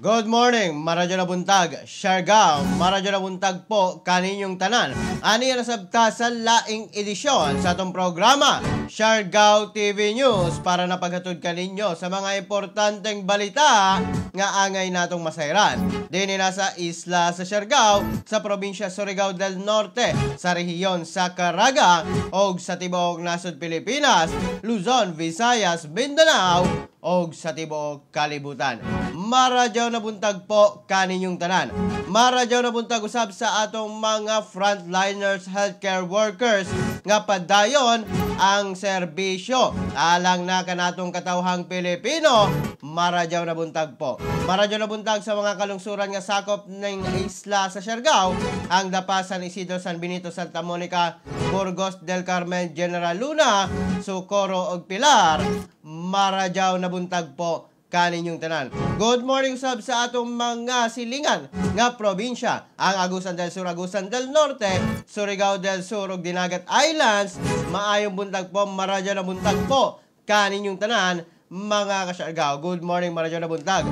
Good morning, maradyo na buntag, Siargao, maradyo na buntag po kaninyong tanan. Ani na sabta sa laing edisyon sa atong programa, Siargao TV News, para napaghatod kaninyo sa mga importanteng balita nga angay natong masayran. Dini nasa isla sa Siargao, sa probinsya Surigao del Norte, sa rehiyon sa Caraga, o sa tibuok nasod Pilipinas, Luzon, Visayas, Mindanao, o sa tibuok kalibutan. Maradyaw na buntag po kaninyong tanan. Maradyaw na buntag usab sa atong mga frontliners healthcare workers nga padayon ang serbisyo alang na kanatong katawhang Pilipino. Maradyaw na buntag po. Maradyaw na buntag sa mga kalungsuran nga sakop ng isla sa Siargao, ang Dapa, San Isidro, San Benito, Santa Monica, Burgos del Carmen, General Luna, Socorro ug Pilar. Maradyaw na buntag po kaninyong tanan. Good morning sab sa atong mga silingan nga probinsya, ang Agusan del Sur, Agusan del Norte, Surigao del Sur ug Dinagat Islands. Maayong buntag po, maradyaw na buntag po kaninyong tanan mga ka-Siargao. Good morning, maradyaw na buntag.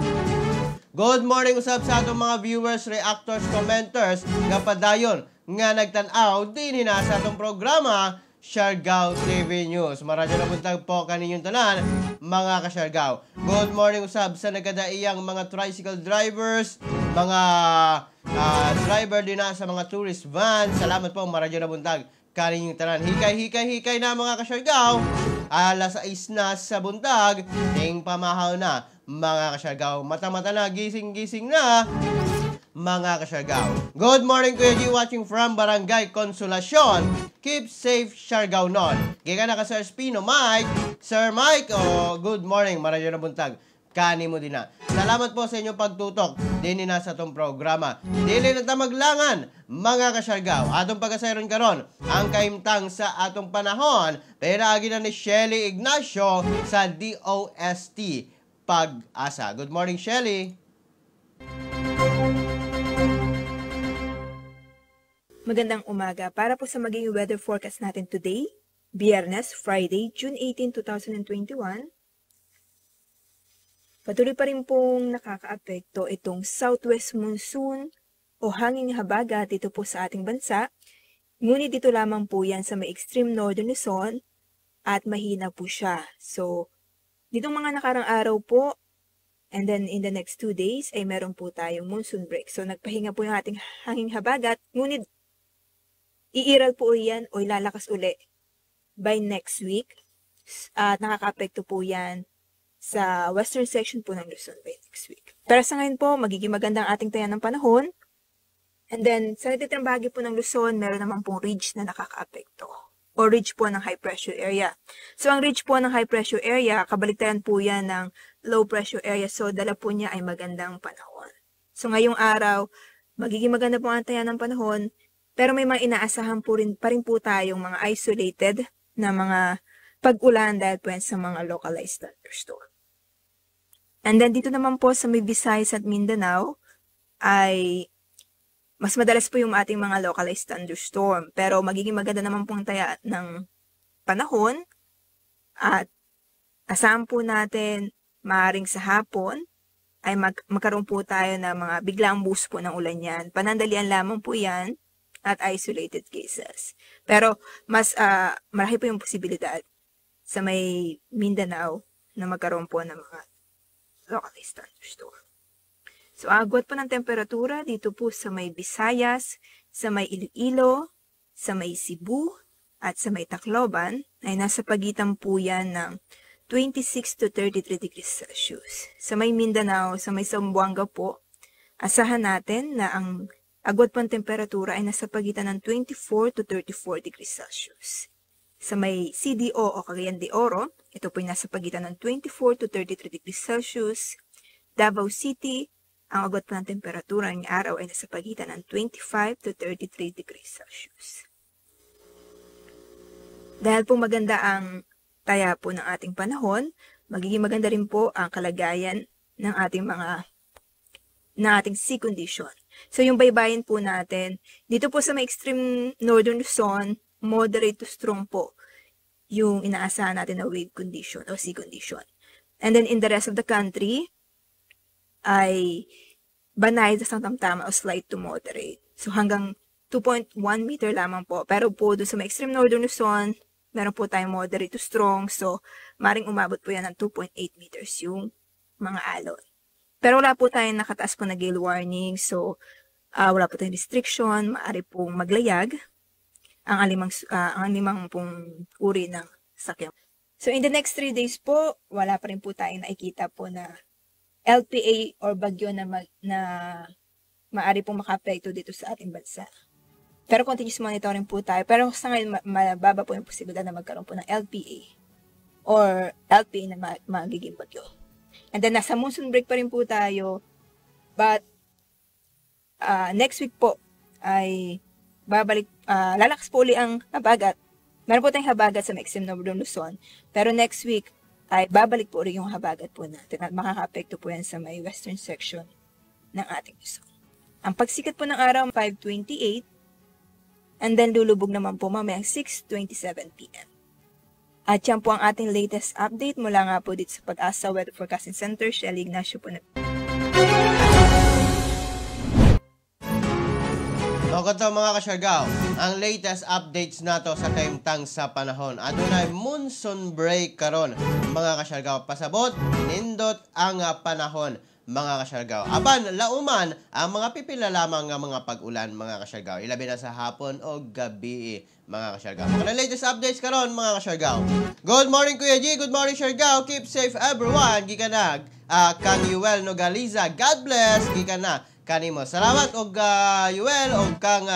Good morning usab sa atong mga viewers, reactors, commenters nga padayon nga nagtan-aw dinhi na sa atong programa Siargao TV News. Maradyo na buntag po kaninyong tanan mga ka-Siargao. Good morning usab sa nagadaiyang mga tricycle drivers, mga driver din na sa mga tourist van. Salamat po, maradyo na buntag kaninyong tanan. Hikay na mga ka-Siargao. Alas 6 na sa buntag, ting pamahaw na mga ka-Siargao. Mata-mata na, gising-gising na mga ka-Siargao. Good morning, Kuya G, watching from Barangay Consolacion. Keep safe, Siargao non. Giga na ka Sir Spino Mike. Sir Mike, good morning, maradyo na buntag kani mo din na. Salamat po sa inyong pagtutok din na sa itong programa. Dili na tamaglangan mga ka-Siargao. Atong pagkasayron karon ang kaimtang sa atong panahon. Pinaagi na ni Shelly Ignacio sa DOST Pag-asa. Good morning, Shelly. Magandang umaga. Para po sa maging weather forecast natin today, Biyernes, Friday, June 18, 2021. Patuloy pa rin pong nakakaapekto itong southwest monsoon o hanging habagat dito po sa ating bansa. Ngunit dito lamang po yan sa may extreme northern Luzon at mahina po siya. So, ditong mga nakarang araw po, and then in the next 2 days ay meron po tayong monsoon break. So, nagpahinga po yung ating hanging habagat, ngunit iiral po yan o ilalakas uli by next week. At nakaka-apekto po yan sa western section po ng Luzon by next week. Pero sa ngayon po, magiging magandang ating tayan ng panahon. And then, sa natitirang bahagi po ng Luzon, meron naman pong ridge na nakaka-apekto. O ridge po ng high pressure area. So, ang ridge po ng high pressure area, kabaliktaran po yan ng low pressure area. So, dala po niya ay magandang panahon. So, ngayong araw, magiging maganda po ang tayan ng panahon. Pero may mga inaasahan po rin po tayong mga isolated na mga pag-ulan dahil po yan sa mga localized thunderstorm. And then dito naman po sa may Visayas at Mindanao ay mas madalas po yung ating mga localized thunderstorm. Pero magiging maganda naman po ang taya ng panahon at asahan po natin maaaring sa hapon ay magkaroon po tayo ng mga biglang boost po ng ulan yan. Panandalian lamang po yan at isolated cases. Pero mas malaki po yung posibilidad sa may Mindanao na magkaroon po ng mga localized thunderstorm. So, agwat po ng temperatura dito po sa may Visayas, sa may Iloilo, sa may Cebu, at sa may Tacloban ay nasa pagitan po yan ng 26 to 33 degrees Celsius. Sa may Mindanao, sa may Zamboanga po, asahan natin na ang agwat po ng temperatura ay nasa pagitan ng 24 to 34 degrees Celsius. Sa may CDO o Cagayan de Oro, ito po ay nasa pagitan ng 24 to 33 degrees Celsius. Davao City, ang agwat po ng temperatura ng araw ay nasa pagitan ng 25 to 33 degrees Celsius. Dahil po maganda ang taya po ng ating panahon, magiging maganda rin po ang kalagayan ng ating sea condition. So yung baybayin po natin, dito po sa may extreme northern Luzon, moderate to strong po yung inaasahan natin na wave condition o sea condition. And then in the rest of the country, ay banay sa tamtama o slight to moderate. So hanggang 2.1 meter lamang po. Pero po doon sa may extreme northern Luzon, meron po tayong moderate to strong. So maring umabot po yan ng 2.8 meters yung mga alon. Pero wala po tayong nakataas po na gale warning. So wala po tayong restriction. Maari pong maglayag ang limang pong uri ng sakyan. So in the next 3 days po, wala pa rin po tayong nakikita po na LPA or bagyo na maaari pong maka-apekto dito sa ating bansa. Pero continuous monitoring po tayo. Pero sa ngayon, mababa po yung posibilidad na magkaroon po ng LPA or LPA na magiging bagyo. And then, nasa monsoon break pa rin po tayo. But, next week po ay lalakas po uli ang habagat. Meron po tayong habagat sa extreme northern Luzon. Pero next week, ay babalik po rin yung habagat po natin at makaka-apekto po yan sa may western section ng ating Luzon. Ang pagsikat po ng araw, 5:28, and then lulubog naman po mamayang 6:27 p.m. At yan po ang ating latest update mula nga po dito sa Pag-asa Weather Forecasting Center. Shelly Ignacio po na. So, kato mga kasyargaw, ang latest updates nato sa kaimtang sa panahon. Adunay monsoon break karon mga kasyargaw. Pasabot, nindot ang panahon mga kasyargaw. Aban, lauman ang mga pipila lamang nga mga pag-ulan mga kasyargaw. Ilabi na sa hapon o gabi mga kasyargaw. Mga latest updates karon mga kasyargaw. Good morning Kuya G, good morning Siargao. Keep safe everyone. Gikan na kang Yuel Nogaliza. God bless. Gikan na kanimo. Salamat og Yuel og kang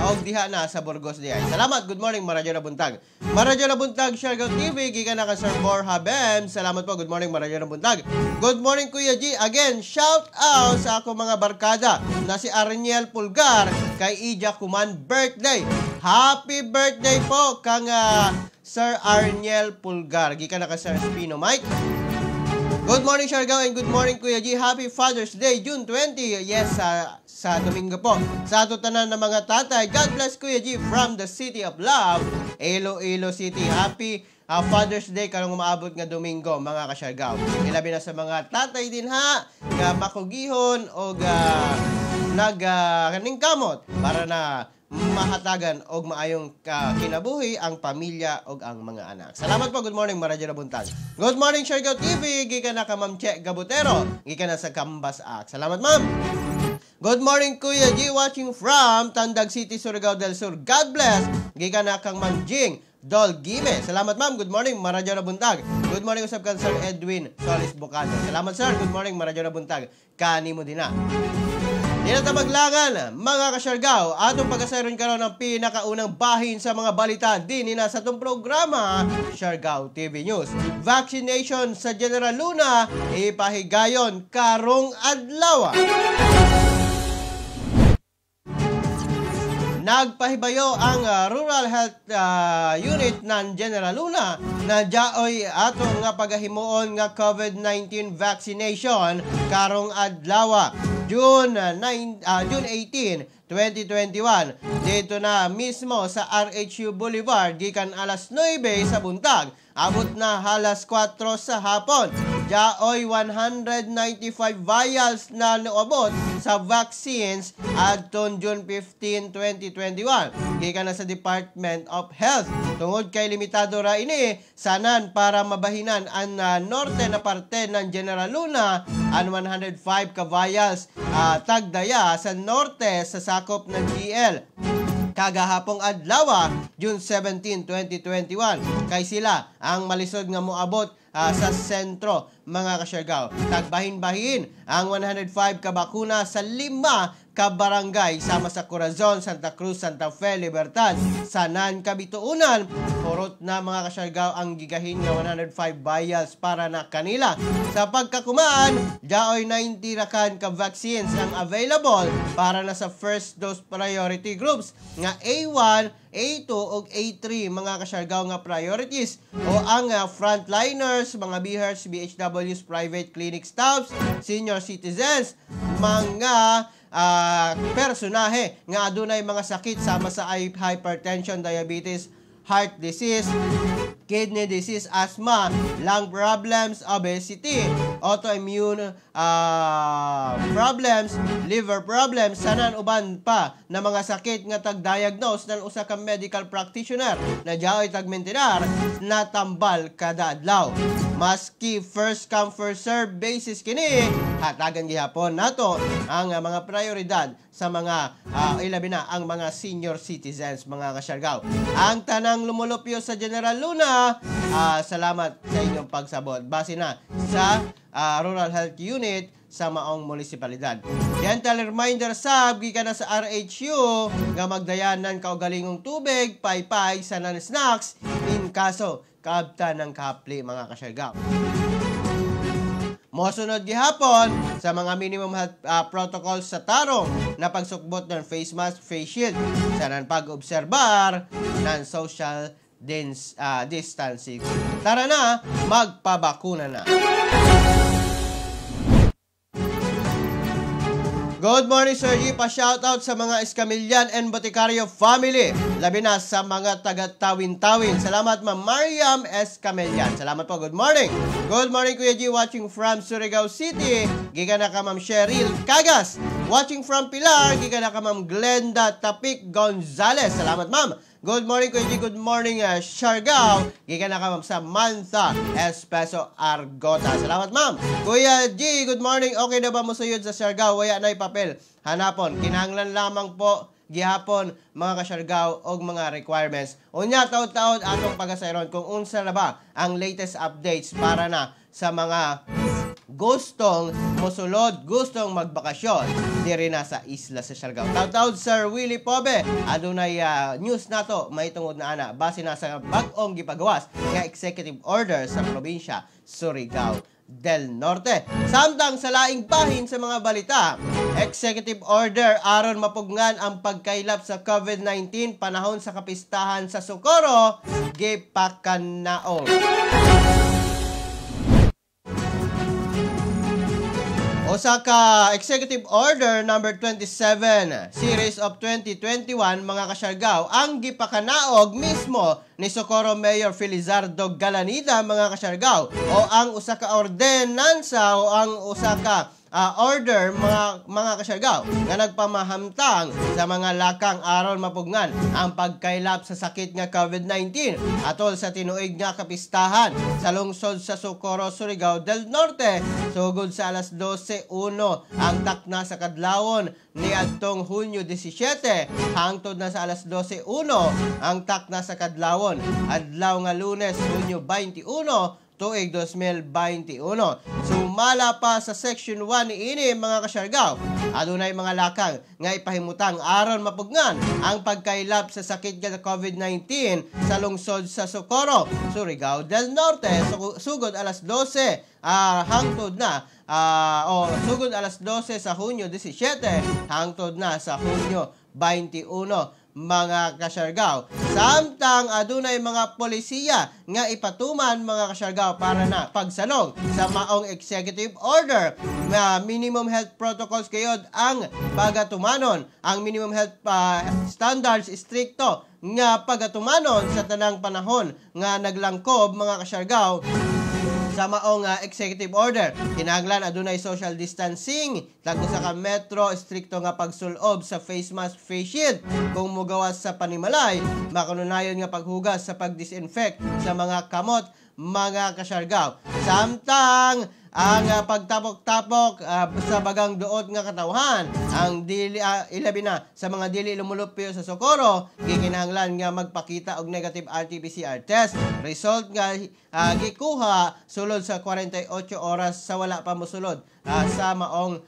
og diha na sa Burgos diay. Salamat. Good morning Maradyo na buntag. Maradyo na buntag Siargao TV gikan na ka Sir Borja Bem. Salamat po. Good morning Maradyo na buntag. Good morning Kuya G. Again, shout out sa ako mga barkada na si Arniel Pulgar kay Ija Kuman birthday. Happy birthday po kang Sir Arniel Pulgar. Gikan na ka Sir Spino Mike. Good morning, Siargao, and good morning, Kuya G. Happy Father's Day, June 20. Yes, sa Domingo po. Sa ato tanan ng mga tatay, God bless, Kuya G, from the City of Love, Iloilo City. Happy Father's Day karong umaabot nga Domingo, mga ka-Siargao. Ilabi na sa mga tatay din ha, nga makugihon o nagkaningkamot para na mahatagan og maayong kinabuhi ang pamilya og ang mga anak. Salamat po. Good morning Maradyo na buntag. Good morning Siargao TV. Gikan na ka Ma'am Che Gabutero. Gikan na sa Cambas Act. Salamat ma'am. Good morning Kuya G, watching from Tandag City, Surigao del Sur. God bless. Gikan na kang Ma'am Jing Dolgime. Salamat ma'am. Good morning Maradyo na buntag. Good morning usab kan Sir Edwin Solis Bocado. Salamat sir. Good morning Maradyo na buntag. Kanimo din na. Di na maglangan, mga ka-Siargao, atong pag-asayon karon ng pinakaunang bahin sa mga balita din na sa itong programa, Siargao TV News. Vaccination sa General Luna, ipahigayon karong adlaw. Nagpahibayo ang Rural Health Unit ng General Luna na jaoy atong nga pagahimuon nga COVID-19 vaccination karong adlaw. June 18, 2021, dito na mismo sa RHU Boulevard, gikan alas 9 sa buntag, abot na halas 4 sa hapon. Jaoy 195 vials na naabot sa vaccines adton June 15, 2021. Gikan na sa Department of Health. Tungod kay limitado ra ini, sanan para mabahinan ang norte na parte ng General Luna ang 105 ka vials tagdaya sa norte sa sakop ng GL. Kagahapong adlaw, June 17, 2021, kay sila ang malisod nga moabot sa sentro, mga ka-Siargao. Tagbahin-bahin ang 105 ka bakuna sa 5 ka barangay sama sa Corazon, Santa Cruz, Santa Fe, Libertad, Sanan, Kabituunan. Purot na mga ka-Siargao ang gigahin nga 105 vials para na kanila. Sa pagkakumaan, jaoy 90 rakan ka vaccines ang available para na sa first dose priority groups nga A1, A2 ug A3, mga ka-Siargao nga priorities o ang frontliners, mga BHERS, BHWs, private clinic staffs, senior citizens, mga personahe nga adunay mga sakit sama sa hypertension, diabetes, heart disease, kidney disease, asthma, lung problems, obesity, autoimmune problems, liver problems, sanan uban pa na mga sakit nga tag-diagnose ng usa ka medical practitioner na diaoy tagmentinar na tambal kada adlaw. Maski first come first serve basis kini, hatagan gihapon nato ang mga prioridad sa mga ilabi na ang mga senior citizens, mga kasyargaw. Ang tanang lumulupyo sa General Luna, salamat sa inyong pagsabot. Base na sa Rural Health Unit sa maong munisipalidad. Gentle reminder sab gikan na sa RHU nga magdayanan kaugalingong tubig, paypay sa non-snacks in kaso kaabtan ng kahapli, mga kasyargaw. Mosunod gihapon sa mga minimum health protocols sa tarong na pagsukbot ng face mask, face shield, sa pag-obserbar ng social distancing. Tara na, magpabakuna na. Good morning, Sir G. Pa-shoutout sa mga Escamillan and Boticario family. Labi na sa mga taga-Tawin-Tawin. Salamat, Ma'am Mariam Escamillan. Salamat po. Good morning. Good morning, Kuya G. Watching from Surigao City. Giga na ka, Ma'am Cheryl Cagas. Watching from Pilar. Giga na ka, Ma'am Glenda Tapik Gonzales. Salamat, Ma'am. Good morning, Kuya G. Good morning, Siargao. Giga na ka, Ma'am Samantha Espeso Argota. Salamat, Ma'am. Kuya G, good morning. Okay na ba mo suyod sa Siargao? Waya na papel. Hanapon. Kinahanglan lamang po gihapon, mga kasyargaw, og mga requirements. Unya, taon-taon atong pagasayron kung unsa na ba ang latest updates para na sa mga gustong musulod, gustong magbakasyon diri na sa isla sa Siargao. Taon-taon, Sir Willie Pobe, adunay news nato may tungod na ana base na sa bag-ong gipagawas nga executive order sa probinsya Surigao del Norte. Samtang sa laing bahin sa mga balita, executive order aron mapugngan ang pagkailap sa COVID-19 panahon sa kapistahan sa Socorro, gipakanaon. Osaka Executive Order number 27 Series of 2021, mga kasyargaw, ang gipakanaog mismo ni Socorro Mayor Felizardo Galanida, mga kasyargaw, o ang usa ka ordenansa o ang usa ka order, mga kasyargaw, nga nagpamahamtang sa mga lakang aron mapugngan ang pagkailap sa sakit nga COVID-19 atol sa tinuig nga kapistahan sa lungsod sa Socorro, Surigao del Norte, sugod sa alas 12:01 ang takna sa kadlawon ni adtong Hunyo 17 hangtod na sa alas 12:01 ang takna sa kadlawon adlaw nga Lunes, Hunyo 21 tuig 2021. Sumala pa sa Section 1 niini, mga kasyargaw, adunay mga lakang nga ipahimutang aron mapugngan ang pagkailap sa sakit nga COVID-19 sa lungsod sa Socorro, Surigao del Norte, sugod alas 12 hangtod na sugod alas 12 sa Hunyo 17 hangtod na sa Hunyo 21, mga kasyargaw. Samtang adunay mga polisiya nga ipatuman, mga kasyargaw, para na pagsalong sa maong executive order na minimum health protocols kayod ang pagatumanon, ang minimum health standards stricto nga pagatumanon sa tanang panahon nga naglangkob, mga kasyargaw, sa maong executive order. Kinahanglan adunay social distancing, tagno sa ka metro, stricto nga pagsulob sa face mask, face shield. Kung mugawas sa panimalay, makanunayon nga paghugas sa pagdisinfect sa mga kamot, mga kasyargaw. Samtang ang pagtapok-tapok sa bagang duot nga katawhan, ang dili ilabi na sa mga dili lumulupyo sa Socorro, gikinahanglan nga magpakita og negative RT-PCR test result nga gikuha sulod sa 48 oras sa wala pa mosulod sa maong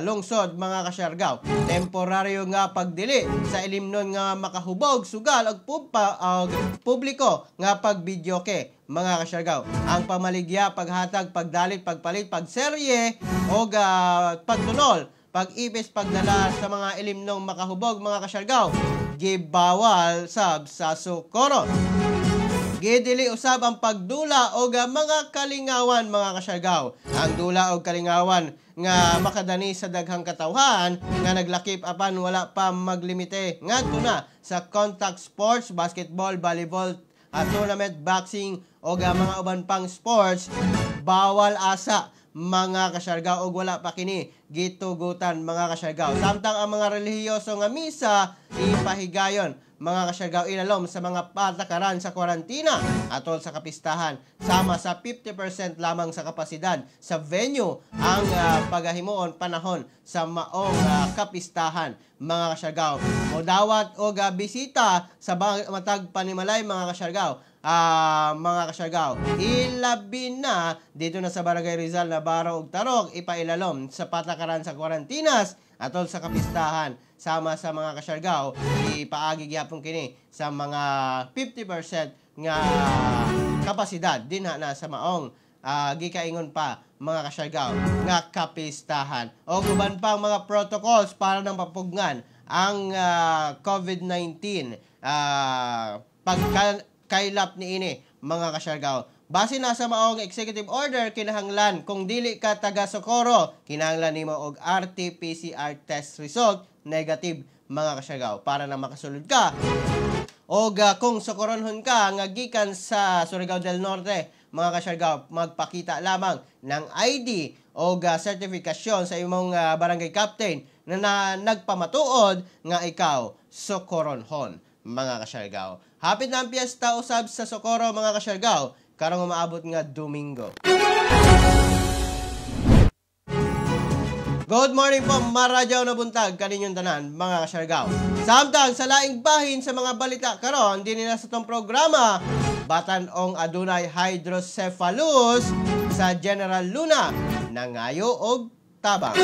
lungsod, mga kasyargaw. Temporaryo nga pagdili sa ilimnon nga makahubog sugal og publiko nga pagbidyoke, mga kasyargaw. Ang pamaligya, paghatag, pagdalit, pagpalit, pagserye o pagtunol, pag-ipis, pagdala sa mga ilimnong makahubog, mga kasyargaw, gibawal sab sa Socorro. Gidili usab ang pagdula o mga kalingawan, mga kasyargaw. Ang dula o kalingawan nga makadani sa daghang katawhan nga naglakip apan wala pa maglimite ngadto na sa contact sports, basketball, volleyball, tournament, boxing o mga uban pang sports, bawal asa, mga kasyargaw, og wala pa kini gitugutan mga kasyargaw. Samtang ang mga relihiyoso nga misa ipahigayon mga kasyargaw ilalom sa mga patakaran sa kwarantina atol sa kapistahan, sama sa 50% lamang sa kapasidad sa venue ang pagahimuon panahon sa maong kapistahan mga kasyargaw. Modawat og bisita sa matag panimalay mga kasyargaw. Mga kasyargaw, ilabi na dito na sa Barangay Rizal na Baro ug Tarok ipailalom sa patakaran sa kwarantinas atol sa kapistahan, sama sa mga kasyargaw ipaagi gyapon kini sa mga 50% nga kapasidad dinha na sa maong gikaingon pa mga kasyargaw nga kapistahan o uban pang mga protocols para nang mapugnan ang COVID-19 kailap ni ini mga kasyargaw. Base na sa maong executive order, kinahanglan kung dili ka taga Socorro, kinahanglan nimo og RT-PCR test result negative mga kasyargaw para na makasulod ka. Og kung Socorronhon ka nga gikan sa Surigao del Norte, mga kasyargaw, magpakita lamang ng ID o certification sa imong barangay captain na nagpamatuod nga ikaw Socorronhon mga kasyargaw. Hapit na ang piyesta usab sa Socorro mga kasyargaw, karong umaabot nga Domingo. Good morning po, maradyaw na buntag kaninyong tanan mga kasyargaw. Samtang sa laing bahin sa mga balita karon dinhi na sa tong programa, batan-ong adunay hydrocephalus sa General Luna, nangayo og tabang.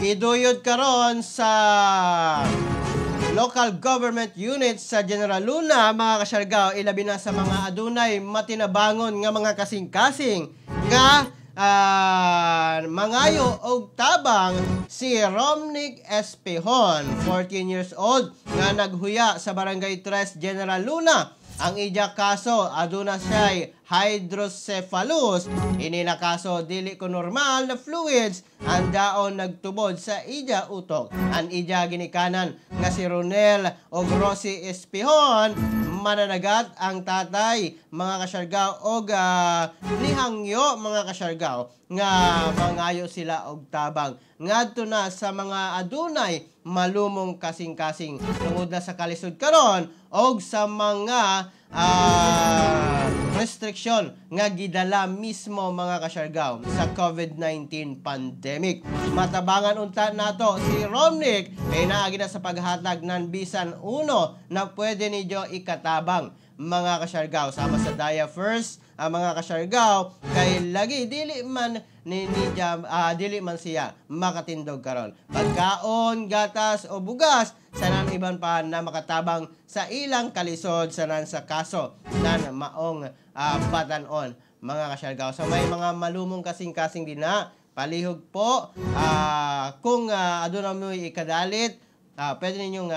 Iduyod karon sa local government units sa General Luna mga kasyargaw, ilabi na sa mga adunay matinabangon nga mga kasing-kasing nga mangayo og tabang si Romnick Espihon, 14 years old, nga naghuya sa Barangay 3 General Luna. Ang ija kaso aduna siya'y hydrocephalus. Ini na kaso dili ko normal na fluids ang daon nagtubod sa ija utok. Ang ija ginikanan nga si Ronel o Rosie Espihon, mananagat ang tatay mga kasyargaw og lihangyo mga kasyargaw nga mangayo sila og tabang ngadto na sa mga adunay malumong kasing-kasing tungod na sa kalisod karon og sa mga restriction nga gidala mismo mga kasyargaw sa COVID-19 pandemic. Matabangan unta nato si Romnick ay naagi na sa paghatag ng bisan uno na pwede niyo ikatabang mga kasyargaw sama sa Daya First mga kasyargaw kay lagi dili man dili man siya makatindog karon pagkaon, gatas o bugas sanan iban pa na makatabang sa ilang kalisod sanan sa kaso nan maong batan-on mga kasyargaw. So may mga malumong kasing-kasing din na palihog po kung aduna mo ikadalit pwede ninyong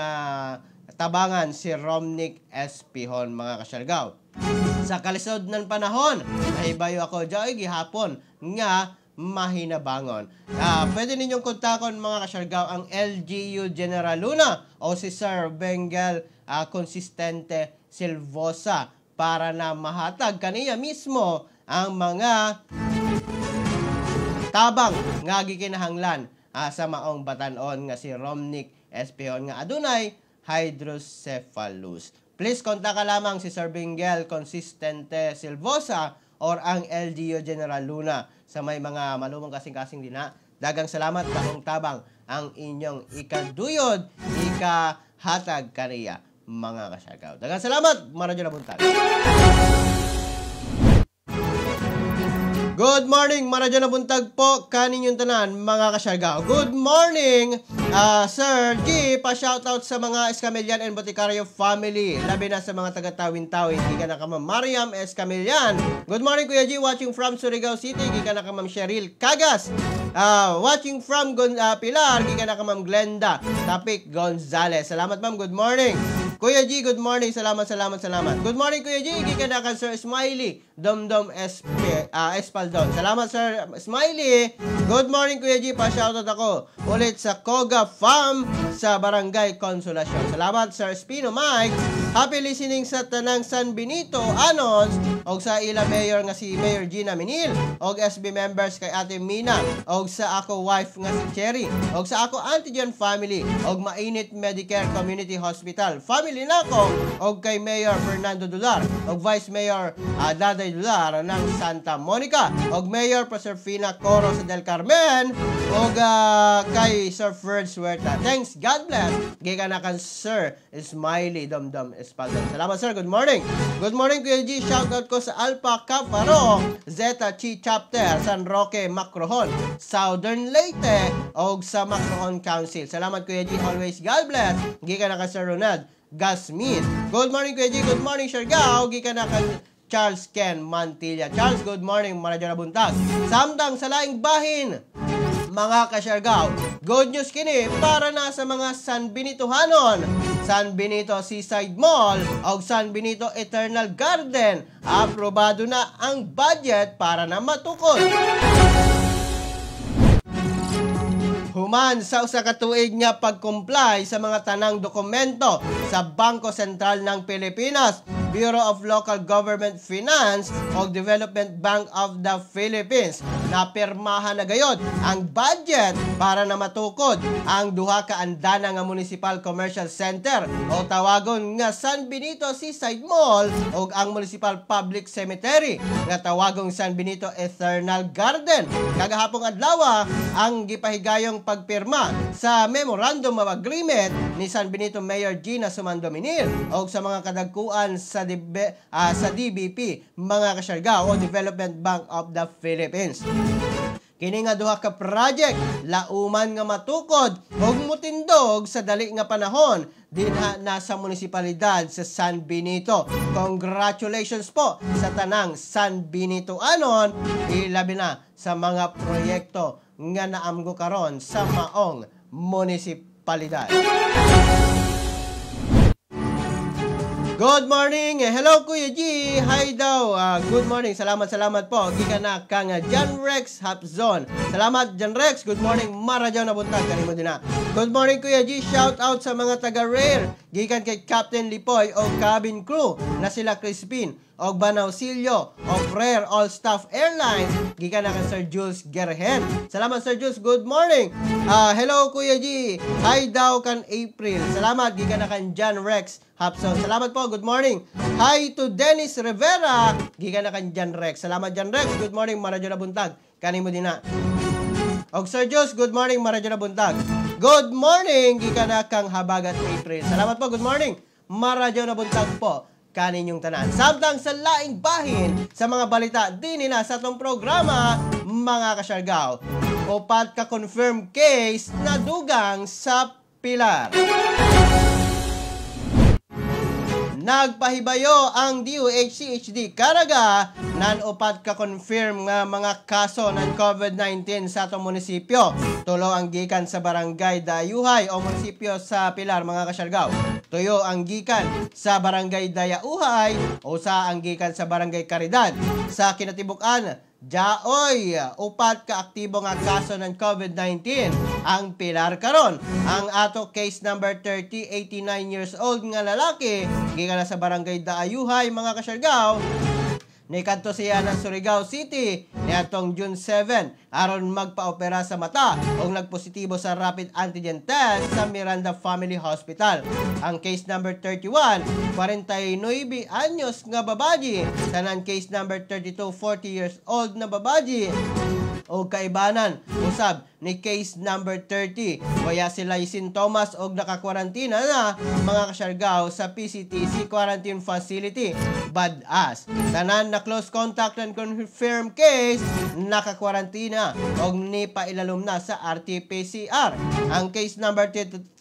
tabangan si Romnick Espihon mga kasyargaw. Sa kalisod ng panahon ay bayo ako dyan gihapon nga mahinabangon. Pwede ninyong kontakon mga kasyargaw ang LGU General Luna o si Sir Bengal Consistente Silvosa para na mahatag kaniya mismo ang mga tabang nga gikinahanglan sa maong batan-on nga si Romnick Espihon nga adunay hydrocephalus. Please kontak lamang si Sir Bengal Consistente Silvosa or ang LGU General Luna sa may mga malumong kasing-kasing din na. Dagang salamat kahong tabang ang inyong ikaduyod, ikahatag kaniya mga kasyargaw. Dagang salamat, maradyo na buntag. Good morning, maradyo na buntag po kaninyong tanan mga kasyargaw. Good morning, Sir G, pa-shoutout sa mga Escamillan and Boticario family. Labi na sa mga taga-Tawin-Tawin. Gikan na ka Ma'am Mariam Escamillan. Good morning, Kuya G, watching from Surigao City. Gikan na ka Ma'am Cheryl Cagas. Watching from Pilar. Gikan na ka Ma'am Glenda Tapik Gonzales. Salamat ma'am, good morning. Kuya G, good morning. Salamat. Good morning, Kuya G. Gikan na ka Sir Smiley Domdom Espaldon. Salamat, Sir Smiley. Good morning, Kuya G. Pa-shoutout ako ulit sa Koga Farm sa Barangay Consolacion. Salamat, Sir Espino Mike. Happy listening sa tanang San Benito Anons og sa ila mayor nga si Mayor Gina Minil og SB members kay Ate Mina og sa ako wife nga si Cherry og sa ako Antigen family og Mainit Medicare Community Hospital family nako og kay Mayor Fernando Dular og Vice Mayor Daday Dular ng Santa Monica og Mayor Proserfina Coro sa Del Carmen og kay Sir Ferd Suerta. Thanks, God bless. Gikan na kan Sir Smiley Domdom Espaldon. Salamat sir, good morning. Good morning Kuya G, shoutout ko sa Alpha Caparo, Zeta Chi Chapter, San Roque, Macrohon, Southern Leyte og sa Macrohon Council. Salamat Kuya G, always God bless. Gikan na kan Sir Ronald Gasmith. Good morning Kuya G, good morning Siargao. Gikan na kan Charles Ken Mantilla. Charles, good morning, Maradyo na buntag. Samtang sa laing bahin, mga kasyargaw, good news kini para na sa mga San Benitohanon. San Benito Seaside Mall o San Benito Eternal Garden. Aprobado na ang budget para na matukod. Human sa usa ka tuig nga pag-comply sa mga tanang dokumento sa Bangko Sentral ng Pilipinas, Bureau of Local Government Finance o Development Bank of the Philippines. Napirmahan na gayod ang budget para na matukod ang duha ka andana nga Municipal Commercial Center o tawagon nga San Benito Seaside Mall o ang Municipal Public Cemetery nga tawagong San Benito Eternal Garden. Kagahapong adlaw ang gipahigayong pagpirma sa Memorandum of Agreement ni San Benito Mayor Gina Sumandominil o sa mga kadagkuan sa DBP, mga kasyarga o Development Bank of the Philippines. Kini nga duha ka project lauman nga matukod og mutindog sa dali nga panahon dinha na sa munisipalidad sa San Benito. Congratulations po sa tanang San Benito anon, ilabi na sa mga proyekto nga naamgo karon sa maong munisipalidad. Good morning! Hello Kuya G! Hi daw! Good morning! Salamat po! Gikan na kang John Rex Hapzon. Salamat John Rex! Good morning! Maradyo na buntag! Kanimo din na. Good morning Kuya G! Shout out sa mga taga-Rare! Gikan kay Captain Lipoy o cabin crew na sila Crispin o Banausilio o Rare All Staff Airlines. Gikan na kay Sir Jules Gerhen. Salamat Sir Jules! Good morning! Hello Kuya G! Hi daw kan April! Salamat! Gikan na kan John Rex Hapson. Salamat po. Good morning. Hi to Dennis Rivera. Gikan na kan Jan Rex. Salamat Jan Rex. Good morning. Maradyo na buntag. Kanimo din na. Og Sir Jos, good morning. Maradyo na buntag. Good morning. Gikan na kang Habagat April. Salamat po. Good morning. Maradyo na buntag po. Kaninyong tanan. Samtang sa laing bahin sa mga balita din na sa itong programa, mga kasyargaw. Upat ka confirm case na dugang sa Pilar. Nagpahibayo ang DOH-CHD Caraga nan upat ka confirm nga mga kaso ng COVID-19 sa atong munisipyo. Tulo ang gikan sa Barangay Dayuhay o munisipyo sa Pilar, mga kasyargaw. Tuyo ang gikan sa Barangay Dayauhay o sa ang gikan sa Barangay Caridad. Sa kinatibuk-an, Jaoy, upat ka aktibo nga kaso ng COVID-19 ang Pilar karon. Ang ato case number 30, 89 years old nga lalaki, gikan na sa Barangay Daayuhay, mga kasyargaw. Nikanto siya ng Surigao City niatong June 7 aron magpa-opera sa mata o nagpositibo sa rapid antigen test sa Miranda Family Hospital. Ang case number 31, 49 anyos nga babayi, tanan case number 32, 40 years old na babayi. O kaibanan usab ni case number 30, waya sila sintomas og nakakwarantina na, mga kasyargaw, sa PCTC Quarantine Facility Badass. Tanan na close contact and confirmed case nakakwarantina og ni pailalom na sa RT-PCR. Ang case number 33,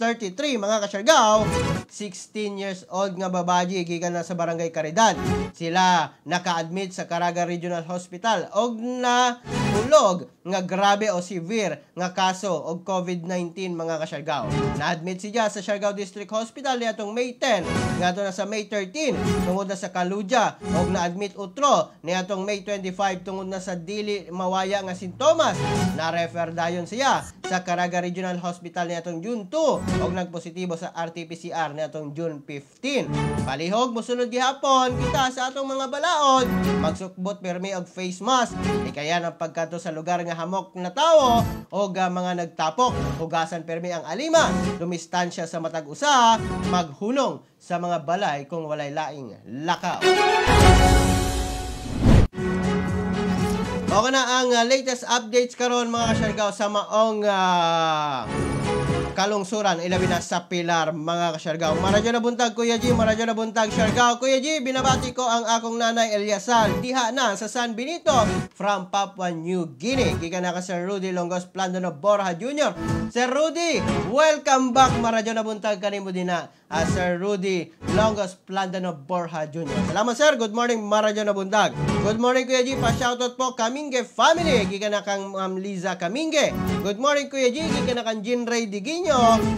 mga kasyargaw, 16 years old nga babayi, gikan na sa Barangay Caridad. Sila naka-admit sa Caraga Regional Hospital og na ulog nga grabe o severe nga kaso og COVID-19, mga kasyargaw. Na-admit siya sa Siargao District Hospital niadtong May 10 ngadto na sa May 13 tungod na sa Kaluja og na-admit utro niadtong May 25 tungod na sa dili mawaya nga sintomas. Na-refer dayon siya sa Caraga Regional Hospital niatong June 2 og nagpositibo sa RT-PCR niatong June 15. Palihog mosunod gihapon kita sa atong mga balaod magsukbot permi og face mask kaya ang pagkadto sa lugar nga hamok na tawo og mga nagtapok hugasan permi ang alima dumistansya sa matag usa maghunong sa mga balay kung walay laing lakaw. Okay na ang latest updates karon mga kasyargaw sa maong kalungsuran ilabi na sa Pilar mga kasyargaw. Maradyo na buntag Kuya G, maradyo na buntag Siargao. Kuya G, binabati ko ang akong nanay Eliasal diha na sa San Benito from Papua New Guinea. Gikan na ka Sir Rudy Longos Plandano Borja Jr. Sir Rudy, welcome back. Maradyo na buntag kanimo din na Sir Rudy Longos Plandano Borja Jr. Salamat sir, good morning maradyo na buntag. Good morning Kuya G, pa-shoutout po Kaminge family. Gikan na kang Liza Kaminge. Good morning Kuya G, gikan na kang Jean Ray Diguinho.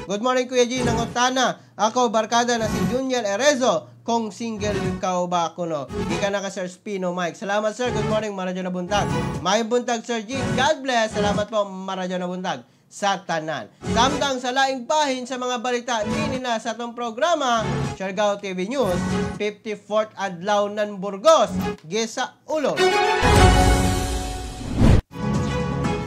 Good morning Kuya G, nangutana ako barkada na si Junior Erezo kung single ka ba kuno. Gikan na ka Sir Spino Mike. Salamat sir, good morning maradyo na buntag. May buntag Sir G, God bless. Salamat po maradyo na buntag sa tanan. Samtang sa laing bahin sa mga balita dini na sa atong programa Siargao TV News 54th adlaw nan Burgos gisa ulo.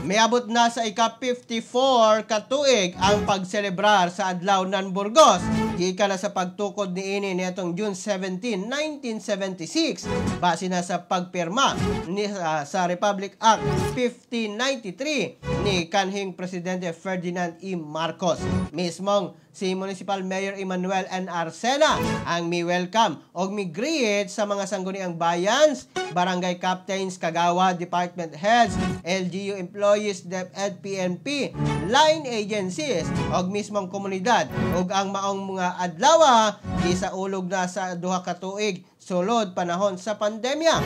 Miabot na sa ika-54 katuig ang pagselebrar sa adlaw nan Burgos. Gikan na sa pagtukod niini nitong June 17, 1976 base na sa pagpirma ni sa Republic Act 1593 ni kanhing Presidente Ferdinand E. Marcos. Mismong si Municipal Mayor Emmanuel N. Arsena ang mi-welcome o mi-greet sa mga sangguniang bayans, barangay captains, kagawad, department heads, LGU employees, DepEd, PNP, line agencies, o mismong komunidad. Ug ang maong mga adlawa, isa ulog na sa duha ka tuig, sulod panahon sa pandemya.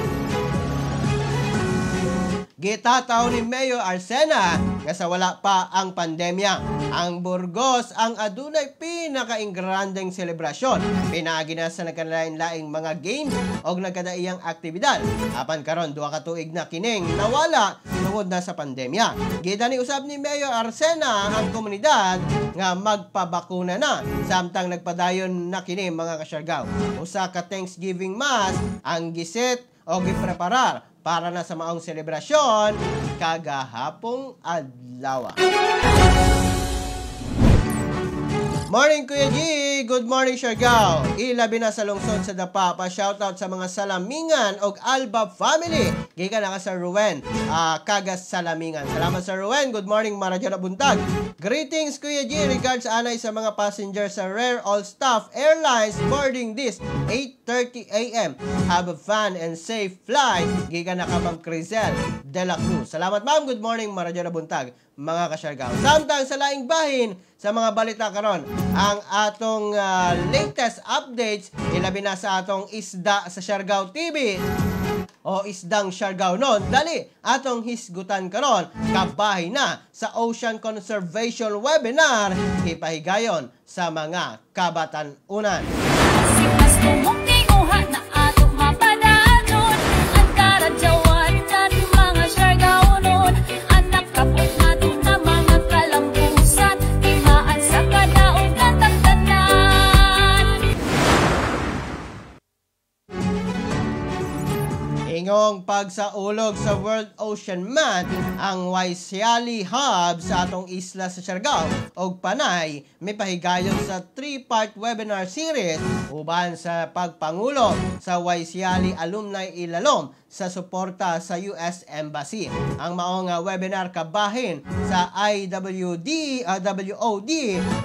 Gitataw ni Mayor Arsena nga sa wala pa ang pandemya. Ang Burgos ang adunay pinaka-ingrandeng selebrasyon. Pinaagi na sa nagkalain-laing mga games o nagkadaiyang aktibidad. Apan karon duha ka tuig na kining nawala tungod na sa pandemya. Gida ni usab ni Mayor Arsena ang komunidad nga magpabakuna na. Samtang nagpadayon na kini mga kasyargaw. Usa ka Thanksgiving Mass ang giset o gipreparar para na sa maong selebrasyon kagahapong adlaw. Morning Kuya G! Good morning Siargao! Ilabi na sa lungsod sa Dapa. Pa-shoutout sa mga Salamingan o Alba family. Gikan na ka sa Ruwen, Kagas Salamingan. Salamat sa Ruwen. Good morning maradyo na buntag. Greetings Kuya G! Regards anay sa mga passengers sa Rare All Staff Airlines boarding this 8:30 a.m. Have a fun and safe flight. Gikan na ka Ma'am Crisel de la Cruz. Salamat ma'am. Good morning maradyo na buntag mga kasyargao. Samtang sa laing bahin sa mga balita karon ang atong latest updates ilabi na sa atong isda sa Siargao TV o isdang Siargao non. Dali atong hisgutan karon kabahin na sa Ocean Conservation Webinar ipahigayon sa mga kabatan-unan. na ato mapadanon ang karadyawan ng mga Siargao nun. Anak kapot nato na mga kalambusan timaan sa kadaog at tagtanan. Ingong pagsaulog sa World Ocean Month ang Waisyali Hub sa atong isla sa Siargao og Panay may pahigayon sa 3-part webinar series uban sa pagpangulo sa Waisyali Alumni Ilalom sa suporta sa US Embassy. Ang maong webinar kabahin sa WOD,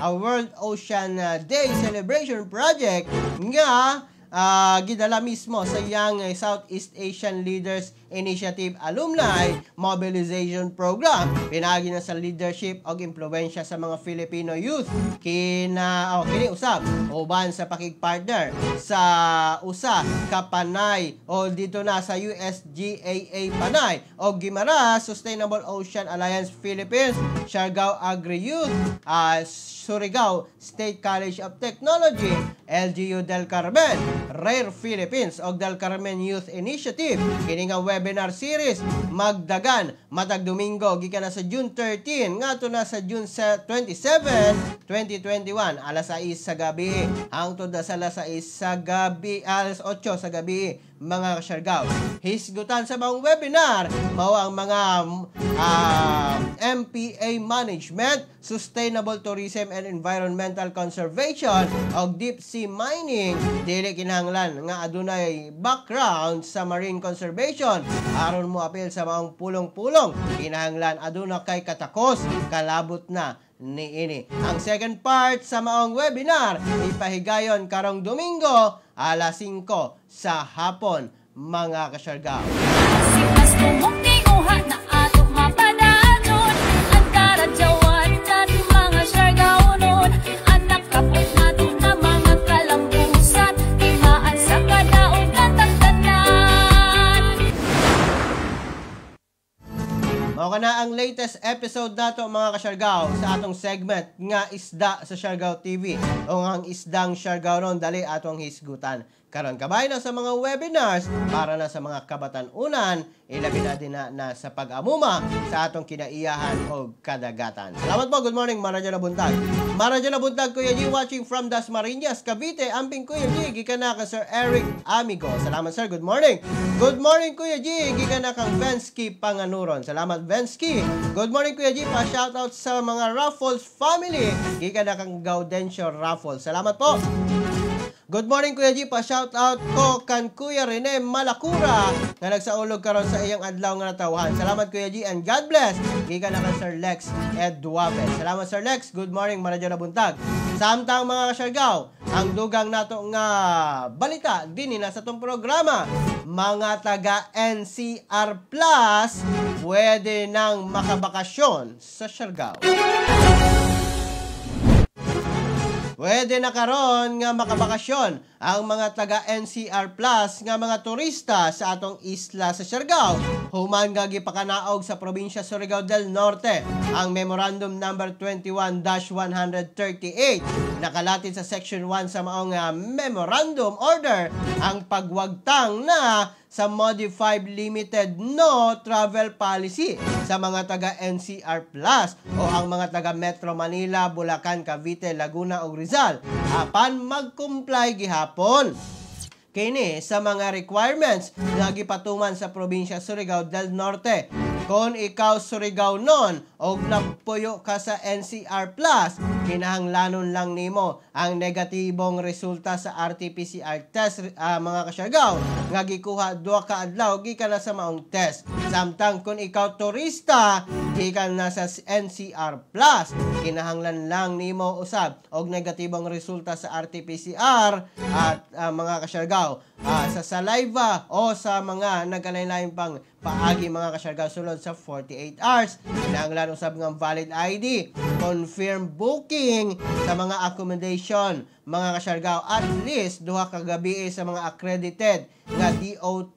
a World Ocean Day Celebration Project nga gidala mismo sa Young Southeast Asian Leaders Initiative Alumni Mobilization Program. Pinagi na sa leadership o impluwensya sa mga Filipino youth kini usab uban sa pakigpartner sa usa ka Panay o dito na sa USGAA Panay o Guimaras Sustainable Ocean Alliance Philippines, Siargao Agri-Youth, Surigao State College of Technology, LGU del Carmen, Rare Philippines o Del Carmen Youth Initiative. Kini nga webinar series magdagan matag Domingo gikan na sa June 13 ngadto na sa June 27, 2021 alas 6 sa gabi hangtod na sa alas 6 sa gabi, alas 8 sa gabi mga kasyargaw. Hisgutan sa mga webinar mao ang mga MPA Management, Sustainable Tourism and Environmental Conservation o Deep Sea Mining. Dili kinahanglan nga adunay background sa marine conservation aron mo apil sa mga pulong-pulong. Kinahanglan aduna kay katakos kalabot na niini. Ang second part sa maong webinar ipahigayon karong Domingo alas 5 sa hapon mga kasyargaw. Sikas tumukti uha na ato mapadanon ang karadyawan at mga syargawnon anak kapit nato na mga kalambusan timaan sa kadaog na tagtanan. Mao kana ang latest episode nato mga kasyargaw sa atong segment nga Isda sa Siargao TV o ang isdang Siargao ron dali atong hisgutan. Karon kabay na sa mga webinars para na sa mga kabatan-unan, ilabi na din na sa pag-amuma sa atong kinaiyahan o kadagatan. Salamat po, good morning, Maradyo na Buntag. Maradyo na Buntag, Kuya G, watching from Dasmariñas, Cavite, amping Kuya G, gikan na ka Sir Eric Amigo. Salamat sir, good morning. Good morning Kuya G, gikan na kang Vensky Panganuron. Salamat Vensky. Good morning Kuya G, pa-shoutout sa mga Raffles family, gikan na kang Gaudencio Raffles. Salamat po. Good morning Kuya G, pa-shoutout ko kan Kuya Rene Malacura nga nagsaulog karon sa iyang adlaw nga natawhan. Salamat Kuya G and God bless. Gikan na kan Sir Lex Eduape. Salamat Sir Lex. Good morning, Maradyo na Buntag. Samtang mga kasyargaw, ang dugang nato nga balita din na sa itong programa, mga taga NCR Plus pwede nang makabakasyon sa Siargao. Pwede na karon nga makabakasyon ang mga taga NCR Plus nga mga turista sa atong isla sa Siargao. Human nga gipakanaog sa probinsya Surigao del Norte ang Memorandum number 21-138 nakalatid sa Section 1 sa maong Memorandum Order ang pagwagtang na sa Modified Limited No Travel Policy sa mga taga NCR Plus o ang mga taga Metro Manila, Bulacan, Cavite, Laguna ug Rizal apan mag-comply gihapon kini sa mga requirements nga gipatuman sa probinsya Surigao del Norte. Kung ikaw Surigao non o nagpuyo ka sa NCR Plus, kinahanglanon lang nimo ang negatibong resulta sa RT-PCR test mga kasyargaw nga gikuha 2 ka adlaw gikan na sa maong test. Samtang kung ikaw turista gikan na sa NCR Plus, kinahanglan lang nimo usab og negatibong resulta sa RT-PCR at mga kasyargaw sa saliva o sa mga nagkalain-lain pang paagi mga kasyargaw sulod sa 48 hours. Kinahanglan usab ng valid ID, confirm booking sa mga accommodation mga kasyargaw at least 2 ka gabi sa mga accredited nga DOT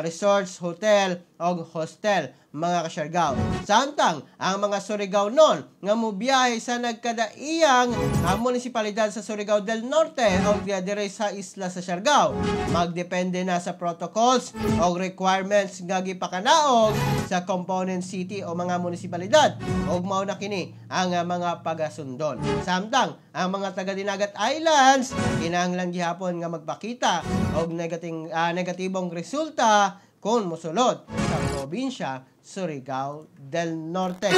resorts, hotel o hostel mga kasyargaw. Samtang ang mga Surigao non nga mobiyahe sa nagkadaiyang munisipalidad sa Surigao del Norte o dire sa isla sa Siargao, magdepende na sa protocols o requirements nga gipakanaog sa component city o mga munisipalidad ug mao na kini ang mga pagasundon. Samtang ang mga taga-Dinagat Islands kinahanglan gihapon nga magpakita og negatibong resulta kung mosulod sa probinsya Surigao del Norte.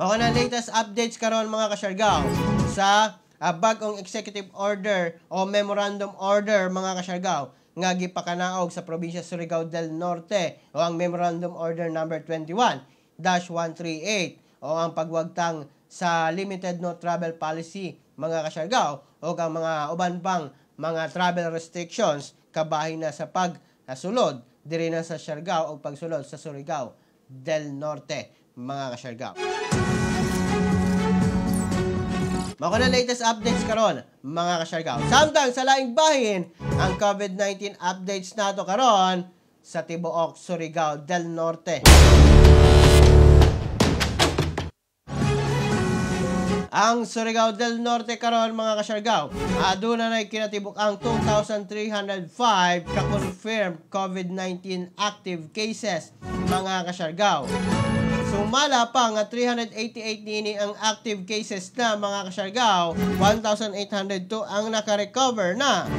Mga na latest updates karon mga kasyargaw sa bagong executive order o memorandum order mga kasyargaw nga gipakanaog sa probinsya Surigao del Norte o ang memorandum order number 21-138 o ang pagwagtang sa limited no travel policy mga kasyargaw o ang mga uban pang mga travel restrictions kabahin na sa pagsulod diri na sa Siargao o pagsulod sa Surigao del Norte mga kasyargao. Mao na latest updates karon mga kasyargao. Samtang sa laing bahin ang COVID-19 updates nato karon sa tibuok Surigao del Norte. Ang Surigao del Norte karon mga kasyargaw, aduna na kinatibuk ang 2,305 ka-confirmed COVID-19 active cases mga kasyargaw. Sumala pa nga 388 nini ang active cases na mga kasyargaw, 1,802 ang naka-recover na.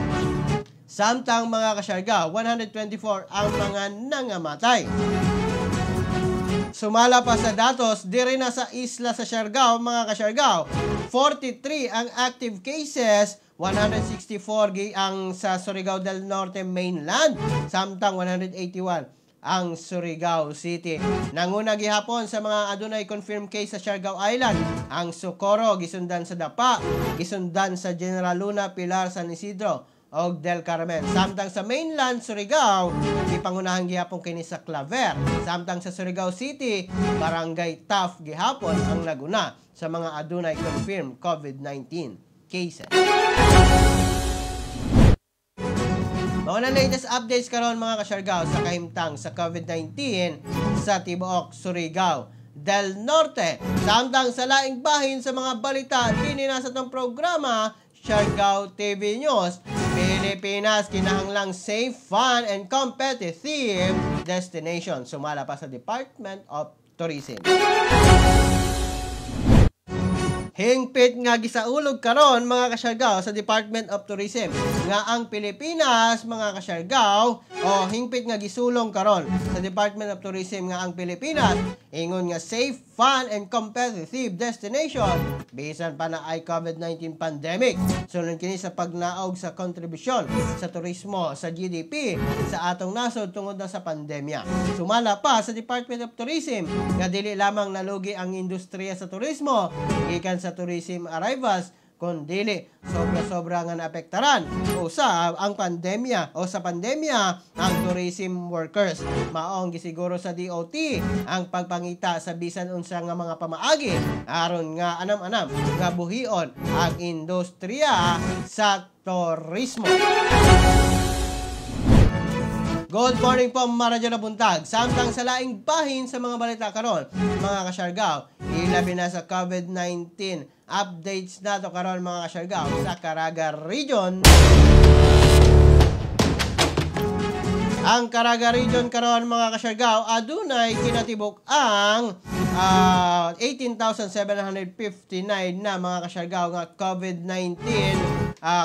Samtang mga kasyargaw, 124 ang mga nangamatay. Sumala pa sa datos, diri na sa isla sa Siargao, mga kasyargao, 43 ang active cases, 164 ang sa Surigao del Norte mainland, samtang 181 ang Surigao City. Nanguna gihapon sa mga adunay confirmed case sa Siargao Island, ang Socorro gisundan sa Dapa, gisundan sa General Luna, Pilar, San Isidro, og Del Carmen. Samtang sa mainland Surigao, ipangunahang gihapon kini sa Claver. Samtang sa Surigao City, Barangay Taft gihapon ang naguna sa mga adunay confirmed COVID-19 cases. Mga na latest updates karon mga kasyargao sa kahimtang sa COVID-19 sa tibuok Surigao del Norte. Samtang sa laing bahin sa mga balita dinhi na sa tong programa Siargao TV News, Pilipinas kinahanglang safe, fun, and competitive destination. Sumala pa sa Department of Tourism. Hingpit nga gisaulog karon mga kasyargao sa Department of Tourism nga ang Pilipinas mga kasyargao hingpit nga gisulong karon sa Department of Tourism nga ang Pilipinas ingon nga safe, fun, and competitive destination bisan pa na ay COVID-19 pandemic. Sunod kini sa pagnaog sa kontribusyon sa turismo sa GDP sa atong nasod tungod na sa pandemya. Sumala pa sa Department of Tourism nga dili lamang nalugi ang industriya sa turismo gikan sa tourism arrivals kundili sobra-sobra nga naapektaran ang pandemya sa pandemya ang tourism workers. Maong gisiguro sa DOT ang pagpangita sa bisan unsa nga mga pamaagi aron nga anam-anam nga buhion ang industriya sa turismo. Good morning po mga radyo na buntag. Samtang sa laing bahin sa mga balita karon, mga kasyargao, ilabi na sa COVID-19 updates nato karon mga kasyargao sa Caraga Region. Ang Caraga Region karon mga kasyargao, adunay kinatibok ang 18,759 na mga kasyargao nga COVID-19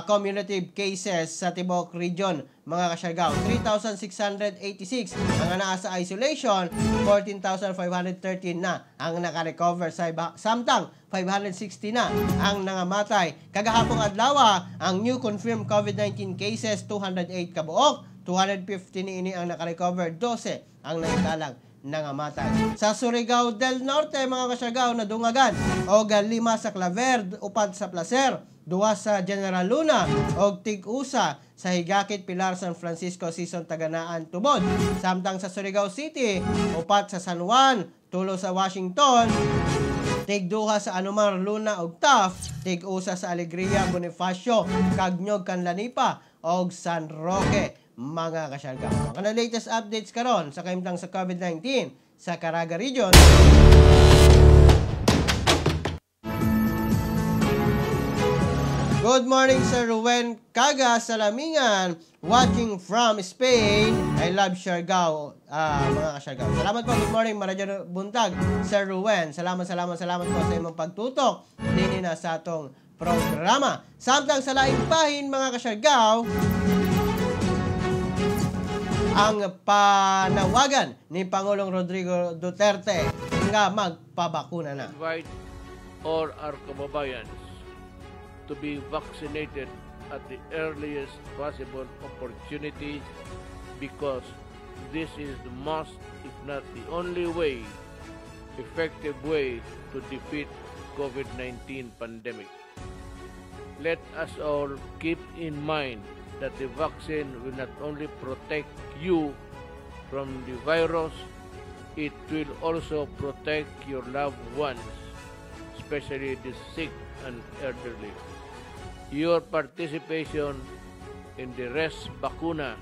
cumulative cases sa tibok region mga kasyargao. 3,686 ang naa sa isolation, 14,513 na ang naka-recover samtang 560 na ang nangamatay. Kagahapong adlaw ang new confirmed COVID-19 cases 208 kabuok, 250 niini ang naka-recover, 12 ang naitalang nangamatay. Sa Surigao del Norte mga kasyargao nadungagan og 5 sa Claver, 4 sa Placer, 2 sa General Luna og tig-usa sa Higakit, Pilar, San Francisco, Sison, Taganaan, Tubod. Samtang sa Surigao City, 4 sa San Juan, 3 sa Washington, tig-2 sa Anumar, Luna og Taft, tig-usa sa Alegria, Bonifacio, Cagnog, Canlanipa og San Roque mga kasyargao. Ang latest updates karon sa kahimtang sa COVID-19 sa Caraga Region. Good morning Sir Ruben Caga sa Lamingan, watching from Spain. I love Siargao mga kasyargao. Salamat po, good morning Maradyo Buntag Sir Ruben. Salamat po sa imong pagtutok dinhi na sa atong programa. Samtang sa laing bahin mga kasyargao, ang panawagan ni Pangulong Rodrigo Duterte nga magpabakuna na. Invite all our kababayans to be vaccinated at the earliest possible opportunity because this is the most, if not the only way, effective way to defeat COVID-19 pandemic. Let us all keep in mind that the vaccine will not only protect you from the virus, it will also protect your loved ones, especially the sick and elderly. Your participation in the Res Bakuna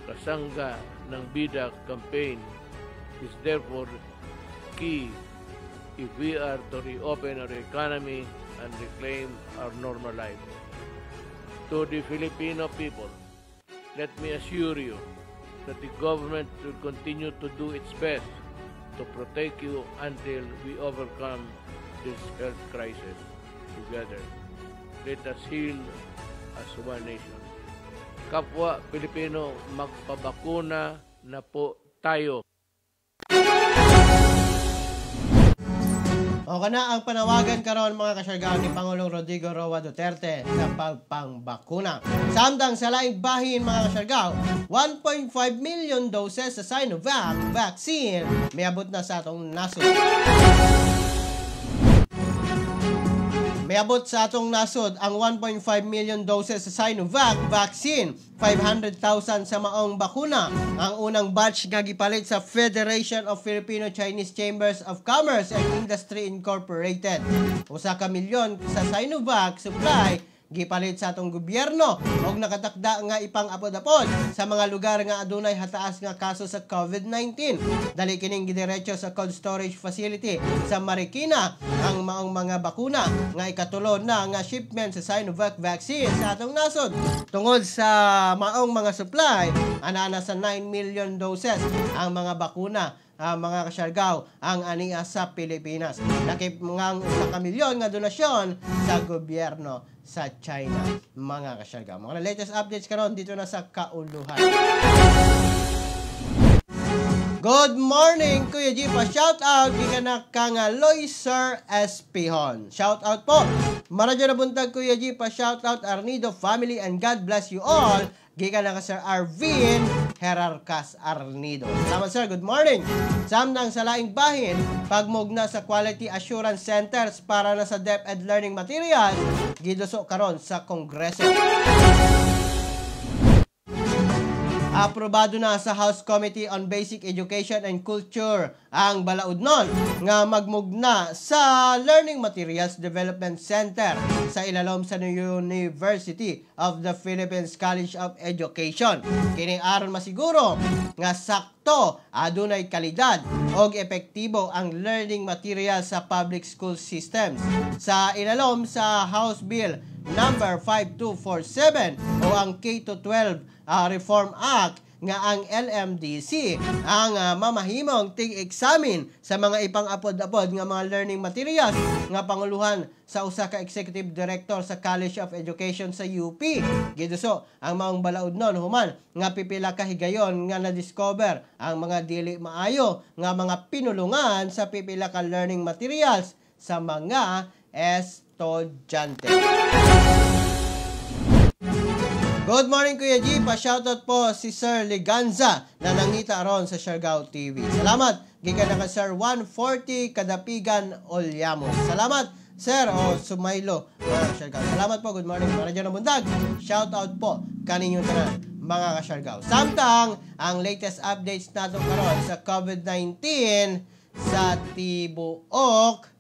Kasangga ng Bida campaign is therefore key if we are to reopen our economy and reclaim our normal life. To the Filipino people, let me assure you that the government will continue to do its best to protect you until we overcome this health crisis together. Let us heal as one nation. Kapwa Pilipino, magpabakuna na po tayo. O kana ang panawagan karon mga kasyargaw ni Pangulong Rodrigo Roa Duterte sa pagpangbakuna. Samtang sa laing bahin mga kasyargaw, 1.5 million doses sa Sinovac vaccine may abot na sa atong nasod. Mayabot sa atong nasod ang 1.5 million doses sa Sinovac vaccine, 500,000 sa maong bakuna. Ang unang batch nga gipalit sa Federation of Filipino-Chinese Chambers of Commerce and Industry Incorporated. Usa ka milyon sa Sinovac supply gipalit sa atong gobyerno og nakatakda nga ipang-apod-apod sa mga lugar nga adunay hataas nga kaso sa COVID-19. Dali kining gidiretso sa cold storage facility sa Marikina ang maong mga bakuna nga ikatulo na nga shipment sa Sinovac vaccine sa atong nasod. Tungod sa maong mga supply, ana sa 9 million doses ang mga bakuna mga kasyargaw ang aniya sa Pilipinas. Nakip nga 1 milyon nga donasyon sa gobyerno sa China, mga kasyargaw. Mga latest updates karon dito na sa kauluhan. Good morning, Kuya G. Pa-shout out gikan na kang Loiser Espihon. Shout out po. Maradyo na buntag, Kuya G. Pa-shout out Arnido family and God bless you all. Gikan na ka Sir Arvin Herarcas Arnido. Salamat sir, good morning. Samtang sa laing bahin, pagmugna sa Quality Assurance Centers para na sa DepEd Learning Materials, giduso karon sa Kongreso. Aprobado na sa House Committee on Basic Education and Culture ang balaod nun nga magmugna sa Learning Materials Development Center sa ilalom sa University of the Philippines College of Education. Kini aron masiguro nga sakto, adunay kalidad og epektibo ang learning materials sa public school systems. Sa ilalom sa House Bill number 5247 o ang K-12 Reform Act nga ang LMDC ang mamahimong tig-examine sa mga ipang-apod-apod nga mga learning materials nga panguluhan sa usa ka executive director sa College of Education sa UP. Giduso ang maong balaod non human nga pipila ka higayon nga na-discover ang mga dili maayo nga mga pinulungan sa pipila ka learning materials sa mga estudyante. Good morning, Kuya G. Pa-shoutout po si Sir Liganza na nangita aron sa Siargao TV. Salamat. Gikan na ka Sir 140 Kadapigan Olyamos. Salamat, Sir. Sumaylo. Siargao. Salamat po. Good morning. Maradyo na bundag. Shoutout po kaninyong tanan, mga ka-Siargao. Samtang ang latest updates nato karon sa COVID-19 sa tibuok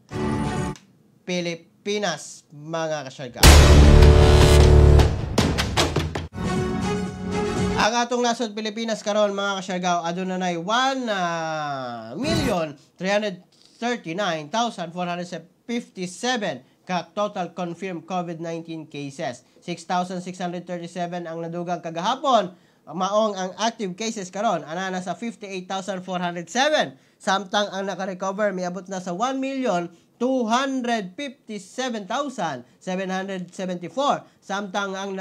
Pilipinas, mga ka-Siargao. Ang atong nasod Pilipinas karon mga kasyargaw adunay 1,339,457 ka total confirmed COVID-19 cases. 6,637 ang nadugang kagahapon. Maong ang active cases karon ana sa 58,407. Samtang ang naka-recover miabot na sa 1,257,774. Samtang ang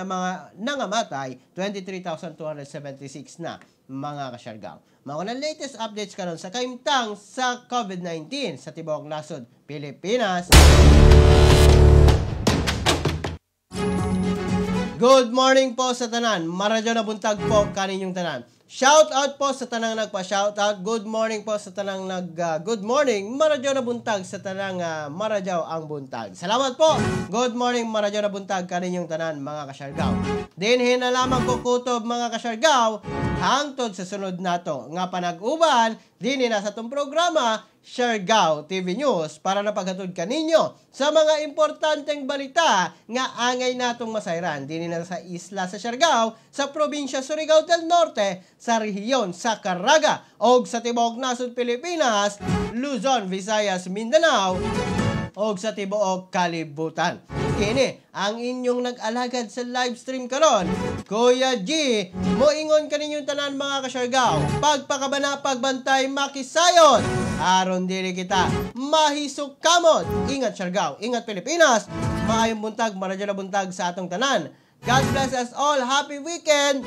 nangamatay 23,276 na, mga kasyargaw. Mga latest updates karon sa kaimtang sa COVID-19 sa tibuok nasod Pilipinas. Good morning po sa tanan. Maradyo na buntag po kaninyong tanan. Shout out po sa tanang nagpa-shout out. Good morning po sa tanang good morning. Maradyo na buntag sa tanang maradyaw ang buntag. Salamat po. Good morning, maradyo na buntag kaninyong tanan, mga kasyargaw. Dinhin na lamang ko kutob, mga kasyargaw. hangtod sa sunod nato nga panag-uban dinhi na sa tong programa Siargao TV News para napaghatod kaninyo sa mga importanteng balita nga angay natong masayran dinhi na sa isla sa Siargao sa probinsya Surigao del Norte sa rehiyon sa Caraga og sa tibuok nasod Pilipinas, Luzon, Visayas, Mindanao og sa tibuok kalibutan. Kini ang inyong nag-alagad sa live stream karon, Kuya G. Moingon kaninyong tanan mga ka-Siargao, pagpakabana pagbantay makisayon. Aron dili kita mahisuk kamot. Ingat Siargao, ingat Pilipinas. Maayong buntag, maradyo na buntag sa atong tanan. God bless us all. Happy weekend.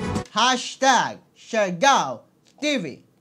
#Siargao TV.